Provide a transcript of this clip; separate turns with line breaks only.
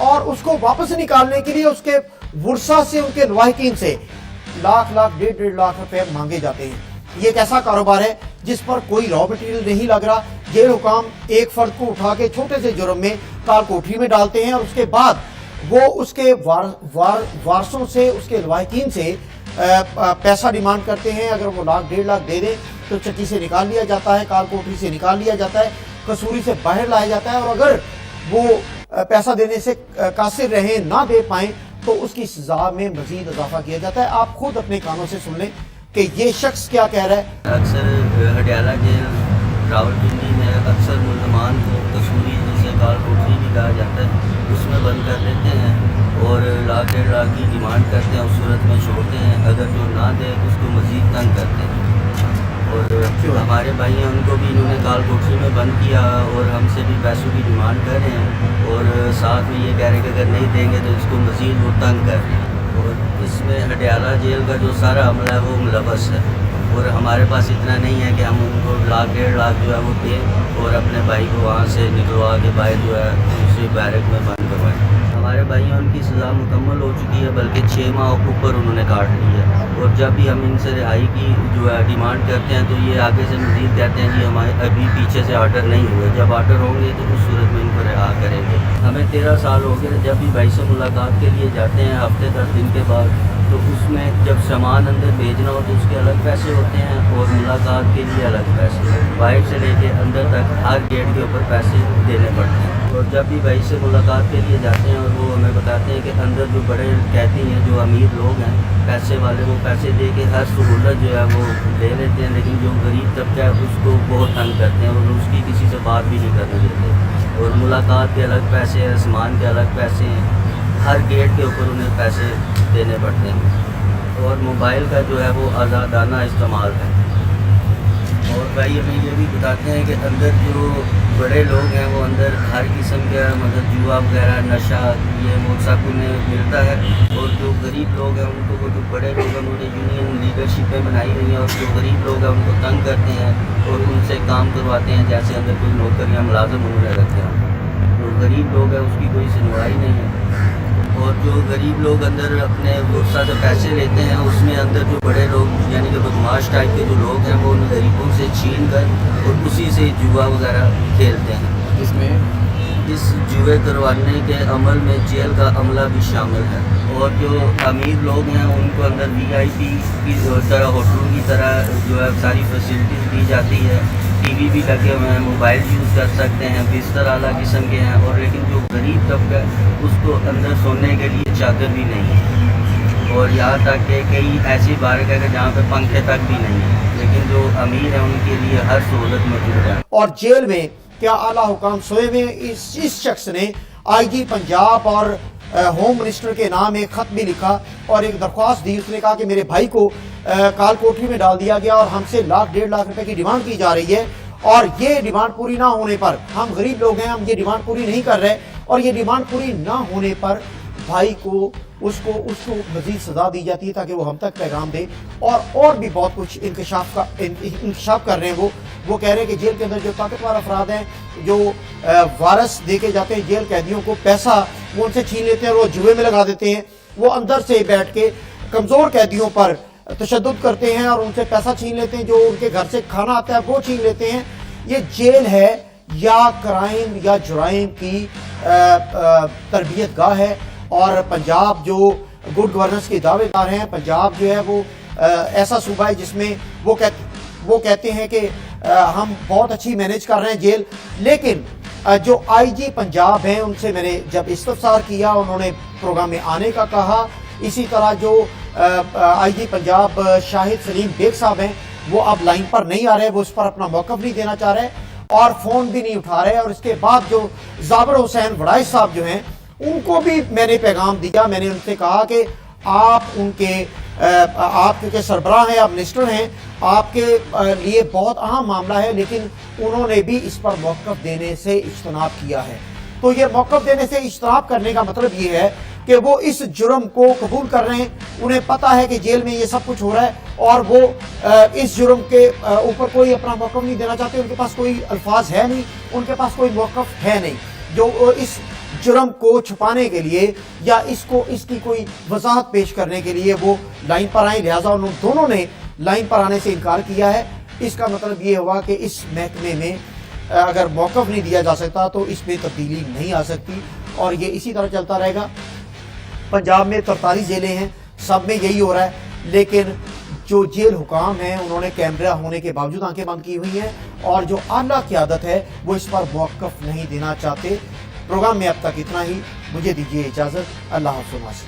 اور اس کو واپس نکالنے کے لیے اس کے ورثہ سے, ان کے لواحقین سے لاکھ لاکھ 1.5 لاکھ روپے مانگے جاتے ہیں. یہ ایک ایسا کاروبار ہے جس پر کوئی را مٹیریل نہیں لگ رہا. جیل حکام ایک فرد کو اٹھا کے چھوٹے سے جرم میں کال کوٹری میں ڈالتے ہیں اور اس کے بعد وہ اس کے وارثوں سے, اس کے لواحقین سے پیسہ ڈیمانڈ کرتے ہیں. اگر وہ 1.5 لاکھ دے دیں تو چٹی سے نکال لیا جاتا ہے, کال کوٹری سے نکال لیا جاتا ہے, قصوری سے باہر لایا جاتا ہے. اور اگر وہ پیسہ دینے سے قاصر رہیں, نہ دے پائیں, تو اس کی سزا میں مزید اضافہ کیا جاتا ہے. آپ خود اپنے کانوں سے سن لیں کہ یہ شخص کیا کہہ رہا ہے.
اکثر ہڈیالہ جیل راولپنڈی میں اکثر ملزمان کو قصوری, جسے کال کوٹری بھی کہا جاتا ہے, اس میں بند کر دیتے ہیں اور 1.5 لاکھ کی ڈیمانڈ کرتے ہیں. اس صورت میں چھوڑتے ہیں, اگر جو نہ دے اس کو مزید تنگ کرتے ہیں. اور ہمارے بھائی ہیں, ان کو بھی انہوں نے کال کوٹری میں بند کیا اور ہم سے بھی پیسوں کی ڈیمانڈ کر رہے ہیں اور ساتھ میں یہ کہہ رہے ہیں کہ اگر نہیں دیں گے تو اس کو مزید وہ تنگ کر رہے ہیں. اور اس میں ہڈیالہ جیل کا جو سارا عملہ ہے وہ ملوث ہے اور ہمارے پاس اتنا نہیں ہے کہ ہم ان کو 1.5 لاکھ جو ہے وہ دیں اور اپنے بھائی کو وہاں سے نکلوا کے باہر جو ہے دوسری بیرک میں بند کروائیں. ہمارے بھائی ان کی سزا مکمل ہو چکی ہے, بلکہ 6 ماہ اوپر انہوں نے کاٹ لی ہے. اور جب بھی ہم ان سے رہائی کی جو ہے ڈیمانڈ کرتے ہیں تو یہ آگے سے مزید کہتے ہیں جی ہمارے ابھی پیچھے سے آرڈر نہیں ہوئے, جب آرڈر ہوں گے تو اس صورت میں ان کو رہا کریں گے. ہمیں 13 سال ہو گئے, جب بھی بھائی سے ملاقات کے لیے جاتے ہیں ہفتے 10 دن کے بعد, تو اس میں جب سامان اندر بھیجنا ہو تو اس کے الگ پیسے ہوتے ہیں اور ملاقات کے لیے الگ پیسے. باہر سے لے کے اندر تک ہر گیٹ کے اوپر پیسے دینے پڑتے ہیں. اور جب بھی بھائی سے ملاقات کے لیے جاتے ہیں اور وہ ہمیں بتاتے ہیں کہ اندر جو بڑے قیدی ہیں, جو امیر لوگ ہیں, پیسے والے, وہ پیسے دے کے ہر سہولت جو ہے وہ لے لیتے ہیں, لیکن جو غریب طبقہ ہے اس کو بہت تنگ کرتے ہیں اور اس کی کسی سے بات بھی نہیں کرنے دیتے. اور ملاقات کے الگ پیسے ہیں, سامان کے الگ پیسے ہیں, ہر گیٹ کے اوپر انہیں پیسے دینے پڑتے ہیں. اور موبائل کا جو ہے وہ آزادانہ استعمال ہے. اور بھائی ہمیں یہ بھی بتاتے ہیں کہ اندر جو بڑے لوگ ہیں وہ اندر ہر قسم کا مطلب جوا وغیرہ, نشہ, یہ وہ سب انہیں ملتا ہے. اور جو غریب لوگ ہیں ان کو, وہ جو بڑے لوگ ہیں انہوں نے یونین لیڈرشپیں بنائی ہوئی ہیں, اور جو غریب لوگ ہیں ان کو تنگ کرتے ہیں اور ان سے کام کرواتے ہیں جیسے اندر کوئی نوکر یا ملازم انہوں نے رکھے ہیں. جو غریب لوگ ہیں اس کی کوئی سنوائی نہیں ہے. اور جو غریب لوگ اندر اپنے ورثہ سے پیسے لیتے ہیں, اس میں اندر جو بڑے لوگ یعنی کہ بدماش ٹائپ کے جو لوگ ہیں وہ ان غریبوں سے چھین کر اور اسی سے جوا وغیرہ کھیلتے ہیں.
اس میں
اس جوئے کروانے کے عمل میں جیل کا عملہ بھی شامل ہے. اور جو امیر لوگ ہیں ان کو اندر VIP کی طرح, ہوٹلوں کی طرح جو ہے ساری فیسلٹیز دی جاتی ہے. ٹی وی بھی لگے ہوئے ہیں, موبائل یوز کر سکتے ہیں, بستر اعلیٰ قسم کے ہیں. اور لیکن جو غریب طبقہ ہے اس کو اندر سونے کے لیے چادر بھی نہیں ہے. اور یہاں تک کہ کئی ایسی بارک ہے کہ جہاں پہ پنکھے تک بھی نہیں ہیں, لیکن جو امیر ہیں ان کے لیے ہر سہولت موجود ہے.
اور جیل میں کیا اعلیٰ حکام سوئے میں اس شخص نے IG پنجاب اور ہوم منسٹر کے نام ایک خط بھی لکھا اور ایک درخواست دی. اس نے کہا کہ میرے بھائی کو کال کوٹری میں ڈال دیا گیا اور ہم سے 1.5 لاکھ روپے کی ڈیمانڈ کی جا رہی ہے, اور یہ ڈیمانڈ پوری نہ ہونے پر, ہم غریب لوگ ہیں, ہم یہ ڈیمانڈ پوری نہیں کر رہے, اور یہ ڈیمانڈ پوری نہ ہونے پر بھائی کو اس کو مزید سزا دی جاتی ہے تاکہ وہ ہم تک پیغام دے. اور بھی بہت کچھ انکشاف کر رہے ہیں. وہ کہہ رہے ہیں کہ جیل کے اندر جو طاقتور افراد ہیں, جو وارث دے کے جاتے ہیں جیل قیدیوں کو پیسہ, وہ ان سے چھین لیتے ہیں اور وہ جوئے میں لگا دیتے ہیں. وہ اندر سے بیٹھ کے کمزور قیدیوں پر تشدد کرتے ہیں اور ان سے پیسہ چھین لیتے ہیں, جو ان کے گھر سے کھانا آتا ہے وہ چھین لیتے ہیں. یہ جیل ہے یا کرائم یا جرائم کی تربیت گاہ ہے. اور پنجاب جو گڈ گورننس کے دعوے دار ہیں, پنجاب جو ہے وہ ایسا صوبہ ہے جس میں وہ کہتے ہیں کہ ہم بہت اچھی مینیج کر رہے ہیں جیل. لیکن جو IG پنجاب ہیں ان سے میں نے جب استفسار کیا, انہوں نے پروگرام میں آنے کا کہا. اسی طرح جو IG پنجاب شاہد سلیم بیگ صاحب ہیں وہ اب لائن پر نہیں آ رہے, وہ اس پر اپنا موقف نہیں دینا چاہ رہے اور فون بھی نہیں اٹھا رہے. اور اس کے بعد جو زابر حسین وڑائش صاحب جو ہیں ان کو بھی میں نے پیغام دیا. میں نے ان سے کہا کہ آپ کے سربراہ ہیں, آپ منسٹر ہیں, آپ کے لیے بہت اہم معاملہ ہے, لیکن انہوں نے بھی اس پر موقف دینے سے اجتناب کیا ہے. تو یہ موقف دینے سے اجتناب کرنے کا مطلب یہ ہے کہ وہ اس جرم کو قبول کر رہے ہیں. انہیں پتا ہے کہ جیل میں یہ سب کچھ ہو رہا ہے اور وہ اس جرم کے اوپر کوئی اپنا موقف نہیں دینا چاہتے. ان کے پاس کوئی الفاظ ہے نہیں, ان کے پاس کوئی موقف ہے نہیں جو اس جرم کو چھپانے کے لیے یا اس کی کوئی وضاحت پیش کرنے کے لیے وہ لائن پر آئیں، لہٰذا ان دونوں نے لائن پر آنے سے انکار کیا ہے۔ اس کا مطلب یہ ہوا کہ اس محکمے میں اگر موقف نہیں دیا جا سکتا تو اس میں تبدیلی نہیں آ سکتی، اور یہ اسی طرح چلتا رہے گا۔ پنجاب میں 43 جیلیں ہیں، سب میں یہی ہو رہا ہے، لیکن جو جیل حکام ہیں انہوں نے کیمرہ ہونے کے باوجود آنکھیں بند کی ہوئی ہیں، اور جو اعلیٰ قیادت ہے وہ اس پر موقف نہیں دینا چاہتے۔ پروگرام میں اب تک اتنا ہی، مجھے دیجیے اجازت، اللہ حافظ۔